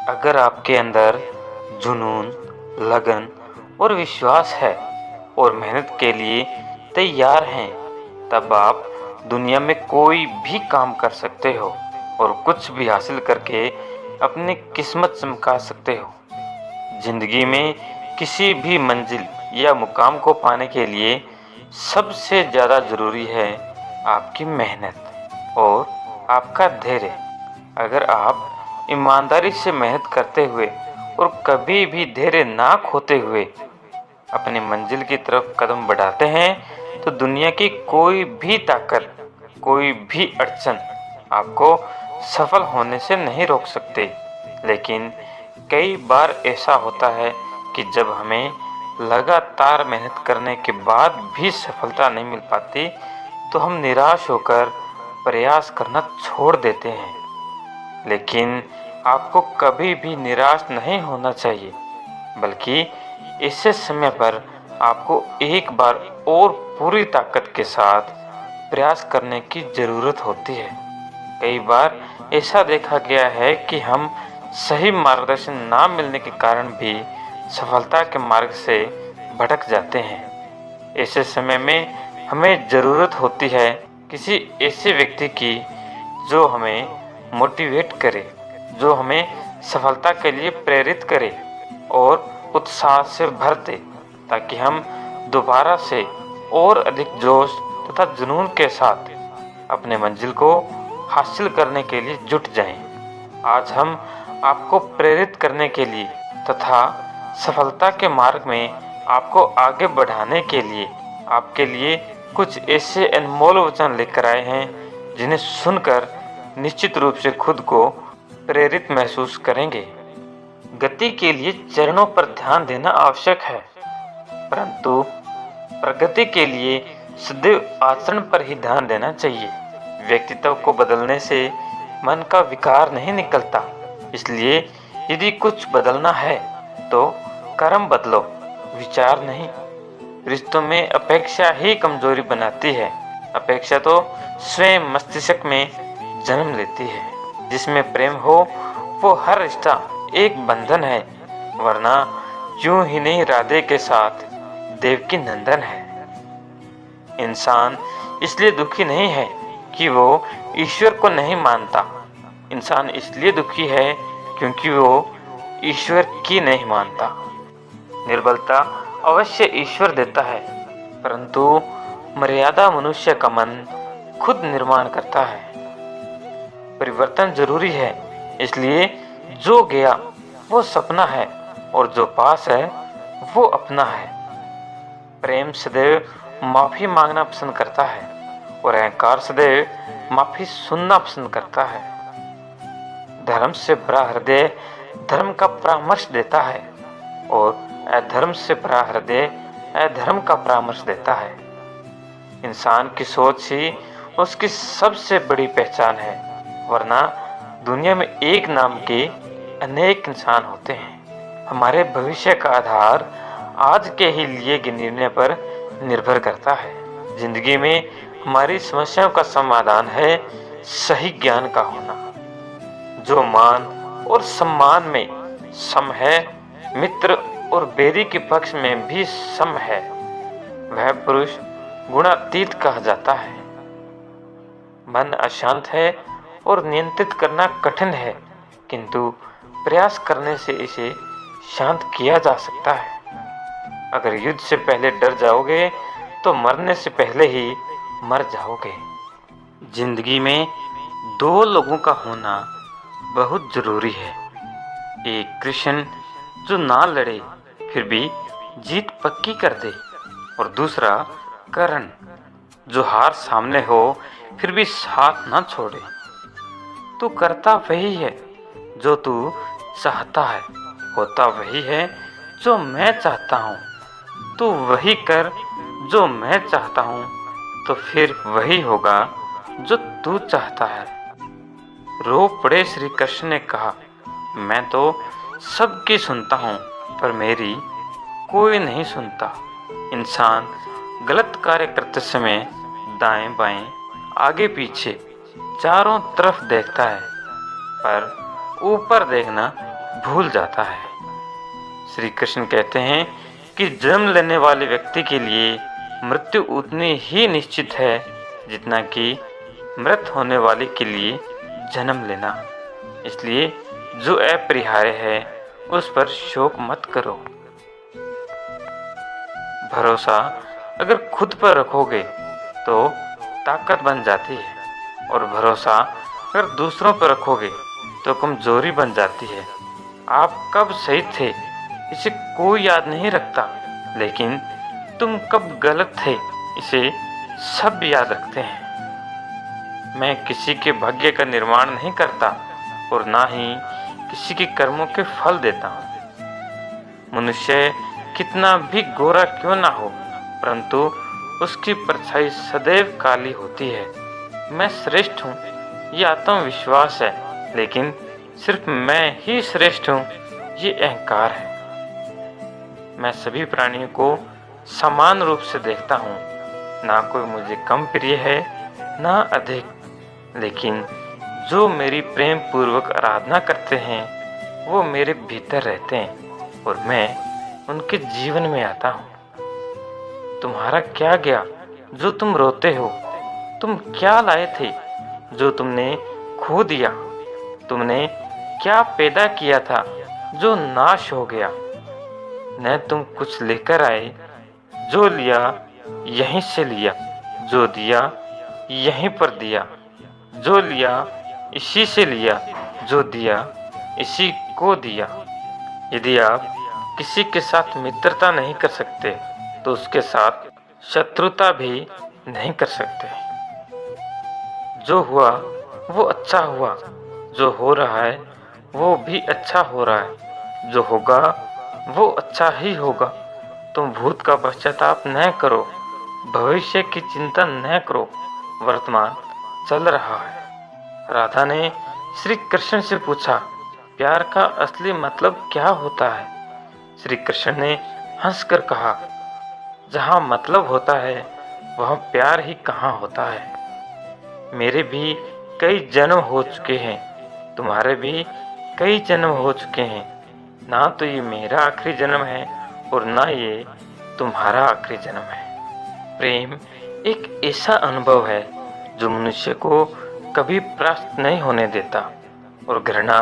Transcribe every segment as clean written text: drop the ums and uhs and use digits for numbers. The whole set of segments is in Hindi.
अगर आपके अंदर जुनून, लगन और विश्वास है और मेहनत के लिए तैयार हैं, तब आप दुनिया में कोई भी काम कर सकते हो और कुछ भी हासिल करके अपनी किस्मत चमका सकते हो। जिंदगी में किसी भी मंजिल या मुकाम को पाने के लिए सबसे ज़्यादा ज़रूरी है आपकी मेहनत और आपका धैर्य। अगर आप ईमानदारी से मेहनत करते हुए और कभी भी धैर्य ना खोते हुए अपनी मंजिल की तरफ कदम बढ़ाते हैं, तो दुनिया की कोई भी ताकत, कोई भी अड़चन आपको सफल होने से नहीं रोक सकते। लेकिन कई बार ऐसा होता है कि जब हमें लगातार मेहनत करने के बाद भी सफलता नहीं मिल पाती, तो हम निराश होकर प्रयास करना छोड़ देते हैं। लेकिन आपको कभी भी निराश नहीं होना चाहिए, बल्कि ऐसे समय पर आपको एक बार और पूरी ताकत के साथ प्रयास करने की ज़रूरत होती है। कई बार ऐसा देखा गया है कि हम सही मार्गदर्शन ना मिलने के कारण भी सफलता के मार्ग से भटक जाते हैं। ऐसे समय में हमें ज़रूरत होती है किसी ऐसे व्यक्ति की जो हमें मोटिवेट करे, जो हमें सफलता के लिए प्रेरित करे और उत्साह से भर दे, ताकि हम दोबारा से और अधिक जोश तथा जुनून के साथ अपने मंजिल को हासिल करने के लिए जुट जाएं। आज हम आपको प्रेरित करने के लिए तथा सफलता के मार्ग में आपको आगे बढ़ाने के लिए आपके लिए कुछ ऐसे अनमोल वचन लेकर आए हैं, जिन्हें सुनकर निश्चित रूप से खुद को प्रेरित महसूस करेंगे। गति के लिए चरणों पर ध्यान देना आवश्यक है, परंतु प्रगति के लिए सदैव आचरण पर ही ध्यान देना चाहिए। व्यक्तित्व को बदलने से मन का विकार नहीं निकलता, इसलिए यदि कुछ बदलना है तो कर्म बदलो, विचार नहीं। रिश्तों में अपेक्षा ही कमजोरी बनाती है। अपेक्षा तो स्वयं मस्तिष्क में जन्म लेती है। जिसमें प्रेम हो वो हर रिश्ता एक बंधन है, वरना यूं ही नहीं राधे के साथ देवकी नंदन है। इंसान इसलिए दुखी नहीं है कि वो ईश्वर को नहीं मानता। इंसान इसलिए दुखी है क्योंकि वो ईश्वर की नहीं मानता। निर्बलता अवश्य ईश्वर देता है, परंतु मर्यादा मनुष्य का मन खुद निर्माण करता है। परिवर्तन जरूरी है, इसलिए जो गया वो सपना है और जो पास है वो अपना है। प्रेम सदैव माफी मांगना पसंद करता है और अहंकार सदैव माफी सुनना पसंद करता है। धर्म से भरा हृदय धर्म का परामर्श देता है और अधर्म से भरा हृदय अधर्म का परामर्श देता है। इंसान की सोच ही उसकी सबसे बड़ी पहचान है, वरना दुनिया में एक नाम के अनेक इंसान होते हैं। हमारे भविष्य का आधार आज के ही लिए के निर्णय पर निर्भर करता है। जिंदगी में हमारी समस्याओं का समाधान है सही ज्ञान का होना। जो मान और सम्मान में सम है, मित्र और बैरी के पक्ष में भी सम है, वह पुरुष गुणातीत कहा जाता है। मन अशांत है और नियंत्रित करना कठिन है, किंतु प्रयास करने से इसे शांत किया जा सकता है। अगर युद्ध से पहले डर जाओगे तो मरने से पहले ही मर जाओगे। जिंदगी में दो लोगों का होना बहुत जरूरी है। एक कृष्ण जो ना लड़े फिर भी जीत पक्की कर दे, और दूसरा कर्ण जो हार सामने हो फिर भी साथ ना छोड़े। तू करता वही है जो तू चाहता है, होता वही है जो मैं चाहता हूँ। तू वही कर जो मैं चाहता हूँ, तो फिर वही होगा जो तू चाहता है। रो पड़े श्री कृष्ण ने कहा, मैं तो सबकी सुनता हूँ पर मेरी कोई नहीं सुनता। इंसान गलत कार्य करते समय दाएं बाएं आगे पीछे चारों तरफ देखता है, पर ऊपर देखना भूल जाता है। श्री कृष्ण कहते हैं कि जन्म लेने वाले व्यक्ति के लिए मृत्यु उतनी ही निश्चित है जितना कि मृत होने वाले के लिए जन्म लेना। इसलिए जो अपरिहार्य है उस पर शोक मत करो। भरोसा अगर खुद पर रखोगे तो ताकत बन जाती है, और भरोसा अगर दूसरों पर रखोगे तो कमजोरी बन जाती है। आप कब सही थे इसे कोई याद नहीं रखता, लेकिन तुम कब गलत थे इसे सब याद रखते हैं। मैं किसी के भाग्य का निर्माण नहीं करता और ना ही किसी के कर्मों के फल देता हूँ। मनुष्य कितना भी गोरा क्यों ना हो, परंतु उसकी परछाई सदैव काली होती है। मैं श्रेष्ठ हूँ ये आत्मविश्वास है, लेकिन सिर्फ मैं ही श्रेष्ठ हूँ ये अहंकार है। मैं सभी प्राणियों को समान रूप से देखता हूँ, ना कोई मुझे कम प्रिय है ना अधिक, लेकिन जो मेरी प्रेम पूर्वक आराधना करते हैं वो मेरे भीतर रहते हैं और मैं उनके जीवन में आता हूँ। तुम्हारा क्या गया जो तुम रोते हो? तुम क्या लाए थे जो तुमने खो दिया? तुमने क्या पैदा किया था जो नाश हो गया? न तुम कुछ लेकर आए, जो लिया यहीं से लिया, जो दिया यहीं पर दिया, जो लिया इसी से लिया, जो दिया इसी को दिया। यदि आप किसी के साथ मित्रता नहीं कर सकते तो उसके साथ शत्रुता भी नहीं कर सकते। जो हुआ वो अच्छा हुआ, जो हो रहा है वो भी अच्छा हो रहा है, जो होगा वो अच्छा ही होगा। तुम भूत का पश्चाताप न करो, भविष्य की चिंता न करो, वर्तमान चल रहा है। राधा ने श्री कृष्ण से पूछा, प्यार का असली मतलब क्या होता है? श्री कृष्ण ने हंसकर कहा, जहाँ मतलब होता है वहाँ प्यार ही कहाँ होता है। मेरे भी कई जन्म हो चुके हैं, तुम्हारे भी कई जन्म हो चुके हैं। ना तो ये मेरा आखिरी जन्म है और ना ये तुम्हारा आखिरी जन्म है। प्रेम एक ऐसा अनुभव है जो मनुष्य को कभी प्राप्त नहीं होने देता, और घृणा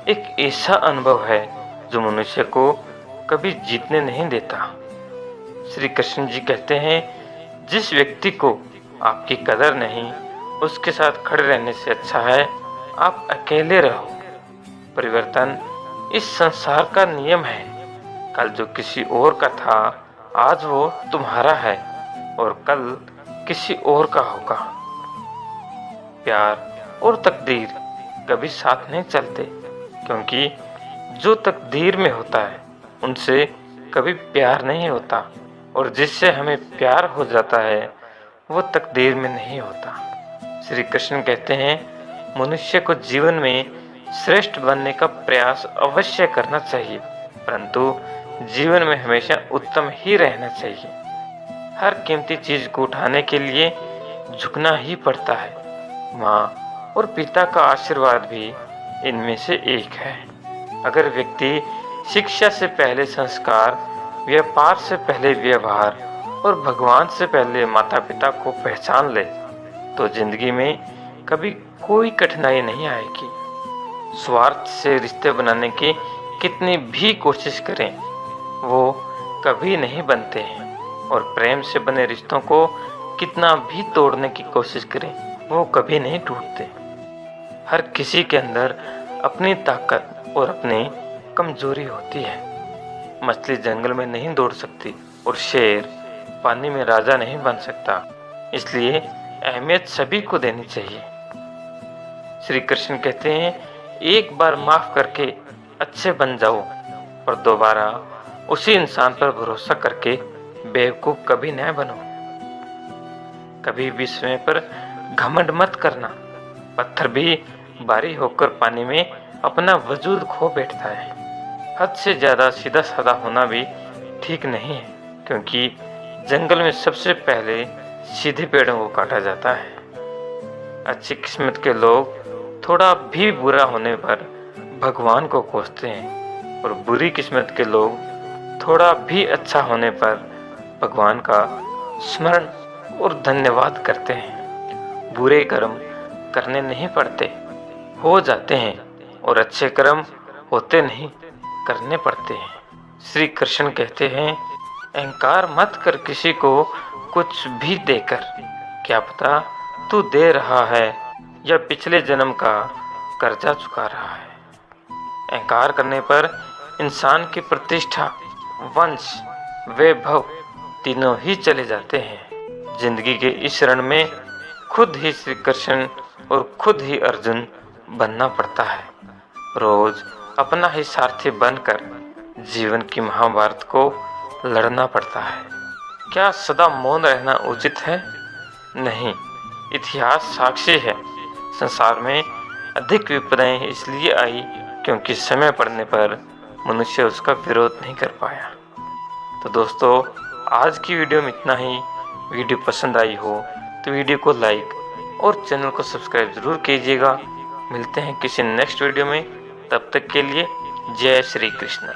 एक ऐसा अनुभव है जो मनुष्य को कभी जीतने नहीं देता। श्री कृष्ण जी कहते हैं, जिस व्यक्ति को आपकी कदर नहीं, उसके साथ खड़े रहने से अच्छा है आप अकेले रहो। परिवर्तन इस संसार का नियम है। कल जो किसी और का था आज वो तुम्हारा है और कल किसी और का होगा। प्यार और तकदीर कभी साथ नहीं चलते, क्योंकि जो तकदीर में होता है उनसे कभी प्यार नहीं होता, और जिससे हमें प्यार हो जाता है वो तकदीर में नहीं होता। श्री कृष्ण कहते हैं, मनुष्य को जीवन में श्रेष्ठ बनने का प्रयास अवश्य करना चाहिए, परंतु जीवन में हमेशा उत्तम ही रहना चाहिए। हर कीमती चीज को उठाने के लिए झुकना ही पड़ता है। माँ और पिता का आशीर्वाद भी इनमें से एक है। अगर व्यक्ति शिक्षा से पहले संस्कार, व्यापार से पहले व्यवहार और भगवान से पहले माता पिता को पहचान ले तो जिंदगी में कभी कोई कठिनाई नहीं आएगी। स्वार्थ से रिश्ते बनाने की कितनी भी कोशिश करें वो कभी नहीं बनते हैं, और प्रेम से बने रिश्तों को कितना भी तोड़ने की कोशिश करें वो कभी नहीं टूटते। हर किसी के अंदर अपनी ताकत और अपनी कमजोरी होती है। मछली जंगल में नहीं दौड़ सकती और शेर पानी में राजा नहीं बन सकता, इसलिए अहमियत सभी को देनी चाहिए। श्री कृष्ण कहते हैं, एक बार माफ करके अच्छे बन जाओ, पर दोबारा उसी इंसान पर भरोसा करके बेवकूफ कभी न बनो। कभी भी स्वयं पर घमंड मत करना। पत्थर भी भारी होकर पानी में अपना वजूद खो बैठता है। हद से ज्यादा सीधा साधा होना भी ठीक नहीं है, क्योंकि जंगल में सबसे पहले सीधे पेड़ों को काटा जाता है। अच्छी किस्मत के लोग थोड़ा भी बुरा होने पर भगवान को कोसते हैं और बुरी किस्मत के लोग थोड़ा भी अच्छा होने पर भगवान का स्मरण और धन्यवाद करते हैं। बुरे कर्म करने नहीं पड़ते, हो जाते हैं, और अच्छे कर्म होते नहीं, करने पड़ते हैं। श्री कृष्ण कहते हैं, अहंकार मत कर किसी को कुछ भी देकर, क्या पता तू दे रहा है या पिछले जन्म का कर्जा चुका रहा है। अहंकार करने पर इंसान की प्रतिष्ठा, वंश, वैभव तीनों ही चले जाते हैं। जिंदगी के इस रण में खुद ही श्री कृष्ण और खुद ही अर्जुन बनना पड़ता है। रोज अपना ही सारथी बनकर जीवन की महाभारत को लड़ना पड़ता है। क्या सदा मौन रहना उचित है? नहीं, इतिहास साक्षी है। संसार में अधिक विपदाएं इसलिए आई क्योंकि समय पड़ने पर मनुष्य उसका विरोध नहीं कर पाया। तो दोस्तों, आज की वीडियो में इतना ही। वीडियो पसंद आई हो तो वीडियो को लाइक और चैनल को सब्सक्राइब जरूर कीजिएगा। मिलते हैं किसी नेक्स्ट वीडियो में, तब तक के लिए जय श्री कृष्ण।